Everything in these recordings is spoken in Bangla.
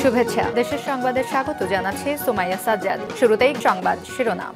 শুভেচ্ছা। দেশের সংবাদে স্বাগত জানাচ্ছি সুমাইয়া সাজ্জাদ। শুরুতেই সংবাদ শিরোনাম।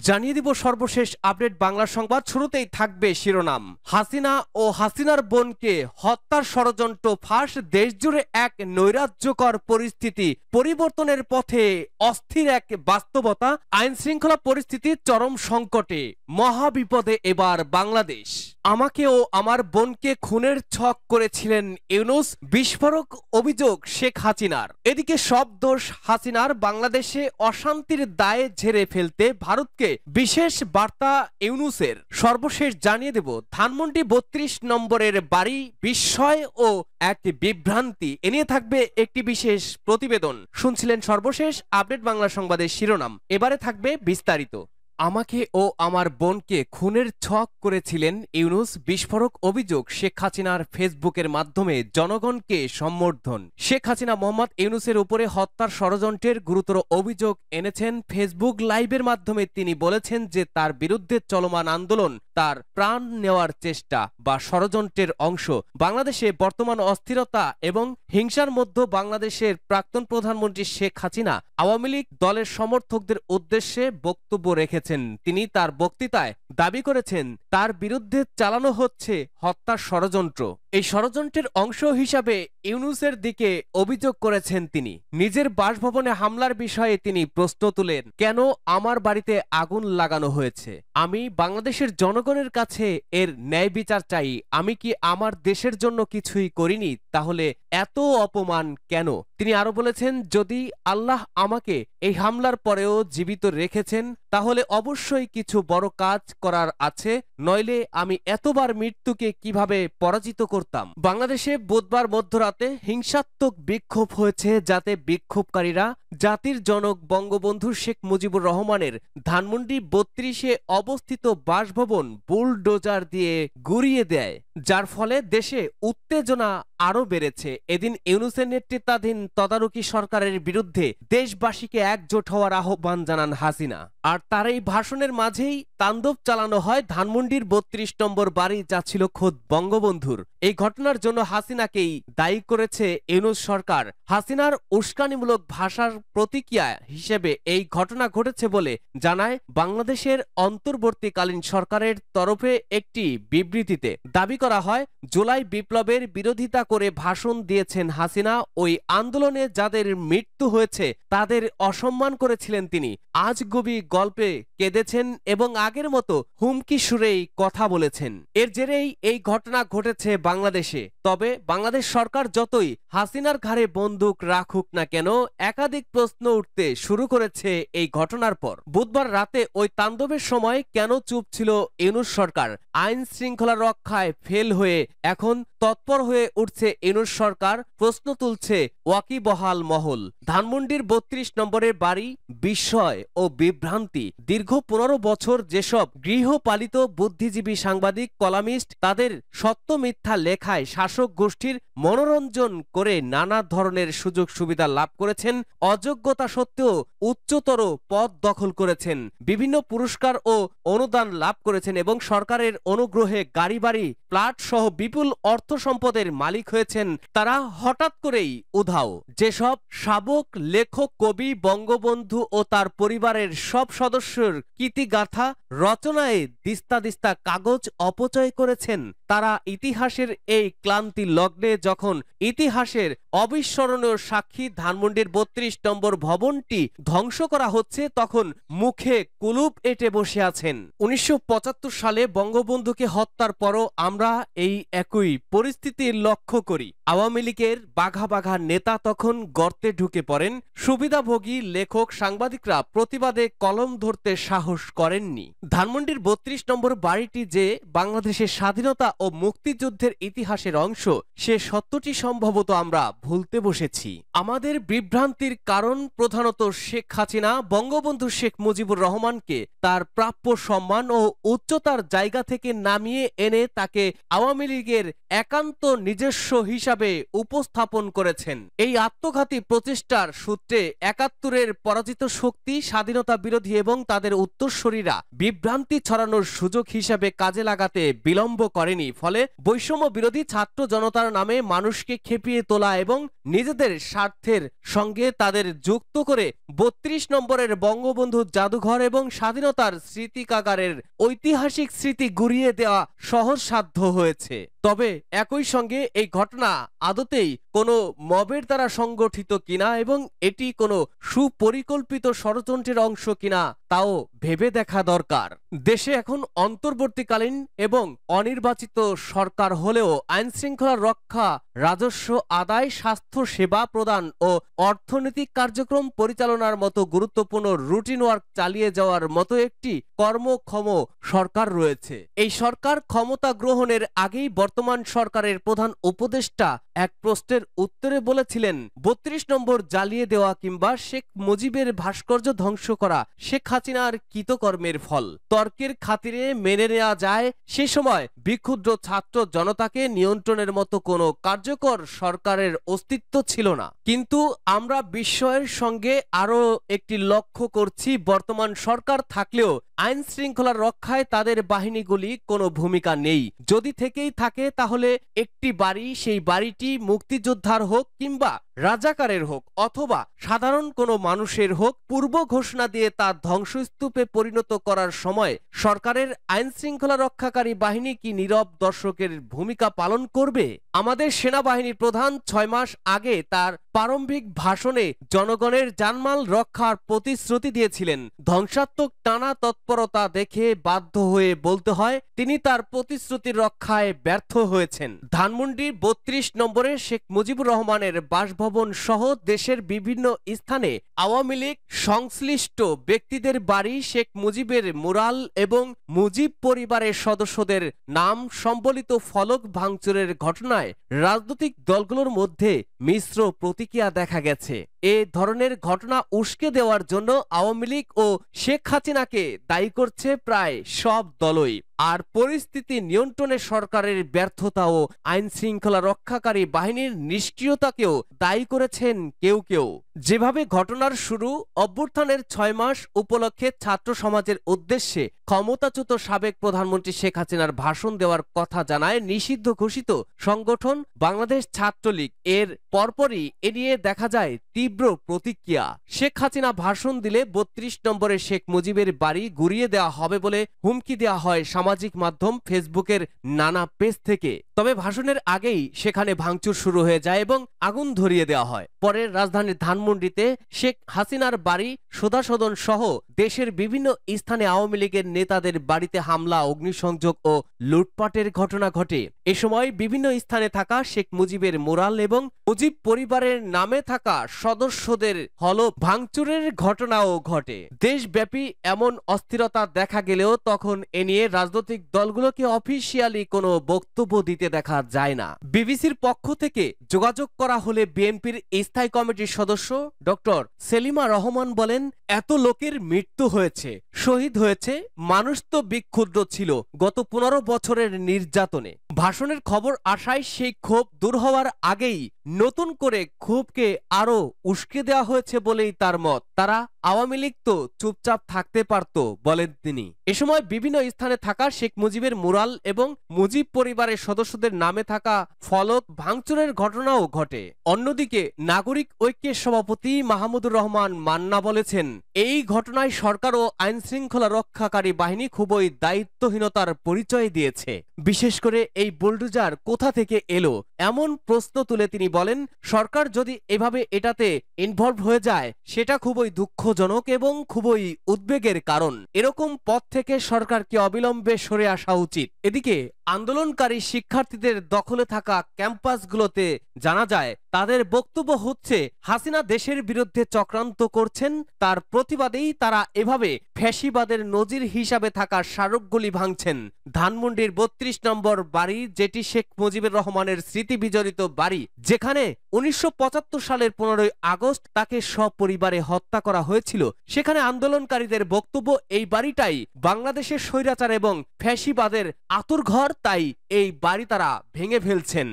জানিয়ে দিব সর্বশেষ আপডেট বাংলা সংবাদ। শুরুতেই থাকবে শিরোনাম। হাসিনা ও হাসিনার বোনকে হত্যার ষড়যন্ত্র ফাঁস, দেশজুড়ে এক নৈরাজ্যকর পরিস্থিতি, পরিবর্তনের পথে অস্থির এক বাস্তবতা, আইন শৃঙ্খলা পরিস্থিতি চরম সংকটে, মহাবিপদে এবার বাংলাদেশ। আমাকে ও আমার বোনকে খুনের ছক করেছিলেন ইউনূস, বিস্ফোরক অভিযোগ শেখ হাসিনার। এদিকে সব দোষ হাসিনার, বাংলাদেশে অশান্তির দায়ে ঝেড়ে ফেলতে ভারতকে বিশেষ বার্তা ইউনূসের। সর্বশেষ জানিয়ে দেব ধানমন্ডি ৩২ নম্বরের বাড়ি বিস্ময় ও এক বিভ্রান্তি। এ নিয়ে থাকবে একটি বিশেষ প্রতিবেদন। শুনছিলেন সর্বশেষ আপডেট বাংলা সংবাদের শিরোনাম, এবারে থাকবে বিস্তারিত। আমাকে ও আমার বোনকে খুনের ছক করেছিলেন ইউনূস, বিস্ফোরক অভিযোগ শেখ হাসিনার। ফেসবুকের মাধ্যমে জনগণকে সম্বর্ধন। শেখ হাসিনা মোহাম্মদ ইউনূসের উপরে হত্যার ষড়যন্ত্রের গুরুতর অভিযোগ এনেছেন। ফেসবুক লাইভের মাধ্যমে তিনি বলেছেন যে তার বিরুদ্ধে চলমান আন্দোলন তার প্রাণ নেওয়ার চেষ্টা বা ষড়যন্ত্রের অংশ। বাংলাদেশে বর্তমান অস্থিরতা এবং হিংসার মধ্যে বাংলাদেশের প্রাক্তন প্রধানমন্ত্রী শেখ হাসিনা আওয়ামী লীগ দলের সমর্থকদের উদ্দেশ্যে বক্তব্য রেখেছেন। তিনি তার বক্তৃতায় দাবি করেছেন তার বিরুদ্ধে চালানো হচ্ছে হত্যার ষড়যন্ত্র। এই ষড়যন্ত্রের অংশ হিসাবে ইউনূসের দিকে অভিযোগ করেছেন তিনি। নিজের বাসভবনে হামলার বিষয়ে তিনি প্রশ্ন তুলেন, কেন আমার বাড়িতে আগুন লাগানো হয়েছে? আমি বাংলাদেশের জনগণের কাছে এর ন্যায় বিচার চাই। আমি কি আমার দেশের জন্য কিছুই করিনি? তাহলে এত অপমান কেন? তিনি আরো বলেছেন, যদি আল্লাহ আমাকে এই হামলার পরেও জীবিত রেখেছেন তাহলে অবশ্যই কিছু বড় কাজ করার আছে, নইলে আমি এতবার মৃত্যুকে কিভাবে পরাজিত করতাম। বাংলাদেশে বুধবার মধ্যরাতে হিংসাত্মক বিক্ষোভ হয়েছে, যাতে বিক্ষোভকারীরা জাতির জনক বঙ্গবন্ধু শেখ মুজিবুর রহমানের ধানমন্ডি ৩২-এ অবস্থিত বাসভবন বুলডোজার দিয়ে গুড়িয়ে দেয়, যার ফলে দেশে উত্তেজনা আরো বেড়েছে। এদিন ইউনূসের নেতৃত্বাধীন তদারকি সরকারের বিরুদ্ধে দেশবাসীকে একজোট হওয়ার আহ্বান জানান হাসিনা। আর তার এই ভাষণের মাঝেই তাণ্ডব চালানো হয় ধানমন্ডির ৩২ নম্বর বাড়ি, যা ছিল খোদ বঙ্গবন্ধুর। এই ঘটনার জন্য হাসিনাকেই দায়ী করেছে ইউনূস সরকার। হাসিনার উস্কানিমূলক ভাষার প্রতিক্রিয়া হিসেবে এই ঘটনা ঘটেছে বলে জানায় বাংলাদেশের অন্তর্বর্তীকালীন সরকারের তরফে একটি বিবৃতিতে। দাবি করা হয়, জুলাই বিপ্লবের বিরোধিতা করে ভাষণ দিয়েছেন হাসিনা। ওই আন্দোলনে যাদের মৃত্যু হয়েছে তাদের অসম্মান করেছিলেন তিনি। আজগুবি গল্পে কেঁদেছেন এবং আগের মতো হুমকি সুরেই কথা বলেছেন। এর জেরেই এই ঘটনা ঘটেছে বাংলাদেশে। তবে বাংলাদেশ সরকার যতই হাসিনার ঘাড়ে বন্দুক রাখুক না কেন, একাধিক প্রশ্ন উঠতে শুরু করেছে এই ঘটনার পর। বুধবার রাতে ওই তাণ্ডবের সময় কেন চুপ ছিল ইউনূস সরকার? আইন শৃঙ্খলা রক্ষায় ফেল হয়ে এখন তৎপর হয়ে উঠছে ইউনূস সরকার, প্রশ্ন তুলছে ওয়াকিবহাল মহল। ধানমন্ডির ৩২ নম্বরের বাড়ি বিস্ময় ও বিভ্রান্তি। দীর্ঘ ১৫ বছর যেসব গৃহপালিত বুদ্ধিজীবী, সাংবাদিক, কলামিস্ট তাদের সত্য মিথ্যা লেখায় শাসক গোষ্ঠীর মনোরঞ্জন করে নানা ধরনের সুযোগ সুবিধা লাভ করেছেন, অযোগ্যতা সত্ত্বেও উচ্চতর পদ দখল করেছেন, বিভিন্ন পুরস্কার ও অনুদান লাভ করেছেন এবং সরকারের অনুগ্রহে গাড়ি বাড়ি, প্লাট সহ বিপুল অর্থ সম্পদের মালিক হয়েছেন, তারা হঠাৎ করেই উধাও। যেসব শাবক, লেখক, কবি, বঙ্গবন্ধু ও তার পরিবারের সব সদস্যের কীর্তিগাথা রচনায় দিস্তা দিস্তা কাগজ অপচয় করেছেন, তারা ইতিহাসের এই ক্লান্তি লগ্নে যখন ইতিহাসের অবিস্মরণীয় সাক্ষী ধানমন্ডির ৩২ নম্বর ভবনটি ধ্বংস করা হচ্ছে, তখন মুখে কুলুপ এঁটে বসে আছেন। ১৯৭৫ সালে বঙ্গবন্ধুকে হত্যার পরও আমরা এই একই পরিস্থিতি লক্ষ্য করি। আওয়ামী লীগের বাঘা বাঘা নেতা তখন গর্তে ঢুকে পড়েন। সুবিধাভোগী লেখক, সাংবাদিকরা প্রতিবাদে কলম ধরতে সাহস করেননি। ধানমন্ডির ৩২ নম্বর বাড়িটি যে বাংলাদেশের স্বাধীনতা ও মুক্তিযুদ্ধের ইতিহাসের অংশ, সে সত্যটি সম্ভবত আমরা ভুলতে বসেছি। আমাদের বিভ্রান্তির কারণ প্রধানত শেখ হাসিনা বঙ্গবন্ধু শেখ মুজিবুর রহমানকে তার প্রাপ্য সম্মান ও উচ্চতার জায়গা থেকে নামিয়ে এনে তাকে আওয়ামী লীগের একান্ত নিজস্ব হিসাবে উপস্থাপন করেছেন। এই আত্মঘাতী প্রচেষ্টার সূত্রে ৭১-এর পরাজিত শক্তি, স্বাধীনতা বিরোধী এবং তাদের উত্তরসূরিরা বিভ্রান্তি ছড়ানোর সুযোগ হিসাবে কাজে লাগাতে বিলম্ব করেনি। ফলে বৈষম্য বিরোধী ছাত্র জনতার নামে মানুষকে খেপিয়ে তোলা এবং নিজেদের স্বার্থের সঙ্গে তাদের যুক্ত করে ৩২ নম্বরের বঙ্গবন্ধু জাদুঘর এবং স্বাধীনতার স্মৃতিকাগারের ঐতিহাসিক স্মৃতি গুড়িয়ে দেওয়া সহজসাধ্য হয়েছে। তবে একই সঙ্গে এই ঘটনা আদতেই কোনো মবের দ্বারা সংগঠিত কিনা এবং এটি কোনো সুপরিকল্পিত ষড়যন্ত্রের অংশ কিনা তাও ভেবে দেখা দরকার। দেশে এখন অন্তর্বর্তীকালীন এবং অনির্বাচিত সরকার হলেও আইনশৃঙ্খলা রক্ষা, রাজস্ব আদায়, স্বাস্থ্য সেবা প্রদান ও অর্থনৈতিক কার্যক্রম পরিচালনার মতো গুরুত্বপূর্ণ রুটিন ওয়ার্ক চালিয়ে যাওয়ার মতো একটি কর্মক্ষম সরকার রয়েছে। এই সরকার ক্ষমতা গ্রহণের আগেই বর্তমান সরকারের প্রধান উপদেষ্টা এক প্রশ্নের উত্তরে বলেছিলেন, ৩২ নম্বর জ্বালিয়ে দেওয়া কিংবা শেখ মুজিবের ভাস্কর্য ধ্বংস করা শেখ হাসিনার কৃতকর্মের ফল। তর্কের খাতিরে মেনে নেওয়া যায় সে সময় বিক্ষুব্ধ ছাত্র জনতাকে নিয়ন্ত্রণের মতো কোনো কার্যকর সরকারের অস্তিত্ব ছিল না। কিন্তু আমরা বিস্ময়ের সঙ্গে আরও একটি লক্ষ্য করছি, বর্তমান সরকার থাকলেও আইন শৃঙ্খলা রক্ষায় তাদের বাহিনীগুলি কোনো ভূমিকা নেই। যদি থেকেই থাকে তাহলে একটি বাড়ি, সেই বাড়িটি মুক্তিযোদ্ধার হোক কিংবা রাজাকারের হোক অথবা সাধারণ কোনো মানুষের হোক, পূর্ব ঘোষণা দিয়ে তা ধ্বংসস্তূপে পরিণত করার সময় সরকারের আইন শৃঙ্খলা রক্ষাকারী বাহিনী কি নীরব দর্শকের ভূমিকা পালন করবে? আমাদের সেনাবাহিনীর প্রধান ৬ মাস আগে তার প্রারম্ভিক ভাষণে জনগণের জানমাল রক্ষার প্রতিশ্রুতি দিয়েছিলেন। ধ্বংসাত্মক টানা তৎপরতা দেখে বাধ্য হয়ে বলতে হয় তিনি তার প্রতিশ্রুতি রক্ষায় ব্যর্থ হয়েছেন। ধানমন্ডির ৩২ নম্বরে শেখ মুজিবুর রহমানের বাসভবন সহ দেশের বিভিন্ন স্থানে আওয়ামী লীগ সংশ্লিষ্ট ব্যক্তিদের বাড়ি, শেখ মুজিবের মুরাল এবং মুজিব পরিবারের সদস্যদের নাম সম্বলিত ফলক ভাঙচুরের ঘটনায় রাজনৈতিক দলগুলোর মধ্যে মিশ্র প্রতিক্রিয়া দেখা গেছে। এ ধরনের ঘটনা উস্কে দেওয়ার জন্য আওয়ামী লীগ ও শেখ হাসিনাকে দায়ী করছে প্রায় সব দলই। আর পরিস্থিতি নিয়ন্ত্রণে সরকারের ব্যর্থতা ও আইন শৃঙ্খলা রক্ষাকারী বাহিনীর নিষ্ক্রিয়তাকেও দায়ী করেছেন কেউ কেউ। যেভাবে ঘটনার শুরু, অভ্যুত্থানের ৬ মাস উপলক্ষে ছাত্র সমাজের উদ্দেশ্যে ক্ষমতাচ্যুত সাবেক প্রধানমন্ত্রী শেখ হাসিনার ভাষণ দেওয়ার কথা জানায় নিষিদ্ধ ঘোষিত সংগঠন বাংলাদেশ ছাত্রলীগ। এর পরপরই এ নিয়ে দেখা যায় তীব্র প্রতিক্রিয়া। শেখ হাসিনা ভাষণ দিলে ৩২ নম্বরে শেখ মুজিবের বাড়ি গুড়িয়ে দেওয়া হবে বলে হুমকি দেওয়া হয় সামাজিক মাধ্যম ফেসবুকের নানা পেজ থেকে। তবে ভাষণের আগেই সেখানে ভাঙচুর শুরু হয়ে যায় এবং আগুন ধরিয়ে দেওয়া হয়। পরে রাজধানীর ধানমন্ডিতে শেখ হাসিনার বাড়ি, সদাসদন সহ দেশের বিভিন্ন স্থানে আওয়ামী লীগের নেতাদের বাড়িতে হামলা, অগ্নিসংযোগ ও লুটপাটের ঘটনা ঘটে। এ সময় বিভিন্ন স্থানে থাকা শেখ মুজিবের মুরাল এবং মুজিব পরিবারের নামে থাকা সদস্যদের হল ভাঙচুরের ঘটনাও ঘটে। দেশব্যাপী এমন অস্থিরতা দেখা গেলেও তখন এ নিয়ে রাজনৈতিক দলগুলোকে অফিসিয়ালি কোনো বক্তব্য দিতে দেখা যায় না। বিবিসির পক্ষ থেকে যোগাযোগ করা হলে বিএনপির স্থায়ী কমিটির সদস্য ডক্টর সেলিমা রহমান বলেন, এত লোকের মৃত্যু হয়েছে, শহীদ হয়েছে, মানুষ তো বিক্ষুব্ধ ছিল গত ১৫ বছরের নির্যাতনে। ভাষণের খবর আসায় সেই ক্ষোভ দূর হওয়ার আগেই নতুন করে ক্ষোভকে আরো উস্কে দেওয়া হয়েছে বলেই তার মত। তারা আওয়ামী লীগ তো চুপচাপ থাকতে পারত, বলেন তিনি। এ সময় বিভিন্ন স্থানে থাকা শেখ মুজিবের মুরাল এবং মুজিব পরিবারের সদস্যদের নামে থাকা ফলক ভাঙচুরের ঘটনাও ঘটে। অন্যদিকে নাগরিক ঐক্যের সভাপতি মাহমুদুর রহমান মান্না বলেছেন, এই ঘটনায় সরকার ও আইন শৃঙ্খলা রক্ষাকারী বাহিনী খুবই দায়িত্বহীনতার পরিচয় দিয়েছে। বিশেষ করে এই বুলডোজার কোথা থেকে এলো এমন প্রশ্ন তুলে তিনি বলেন, সরকার যদি এভাবে এটাতে ইনভলভ হয়ে যায় সেটা খুবই দুঃখজনক এবং খুবই উদ্বেগের কারণ। এরকম পথ থেকে সরকারকে অবিলম্বে সরে আসা উচিত। এদিকে আন্দোলনকারী শিক্ষার্থীদের দখলে থাকা ক্যাম্পাসগুলোতে জানা যায় তাদের বক্তব্য হচ্ছে হাসিনা দেশের বিরুদ্ধে চক্রান্ত করছেন। তার প্রতিবাদেই তারা এভাবে ফ্যাসিবাদের নজির হিসাবে থাকা স্মারকগুলি ভাঙছেন। ধানমন্ডির ৩২ নম্বর বাড়ি, যেটি শেখ মুজিবুর রহমানের স্মৃতি বিজড়িত বাড়ি, যেখানে ১৯৭৫ সালের ১৫ই আগস্ট তাকে সপরিবারে হত্যা করা হয়েছিল, সেখানে আন্দোলনকারীদের বক্তব্য এই বাড়িটাই বাংলাদেশের স্বৈরাচার এবং ফ্যাসিবাদের আতুরঘর, তাই এই বাড়ি তারা ভেঙে ফেলছেন।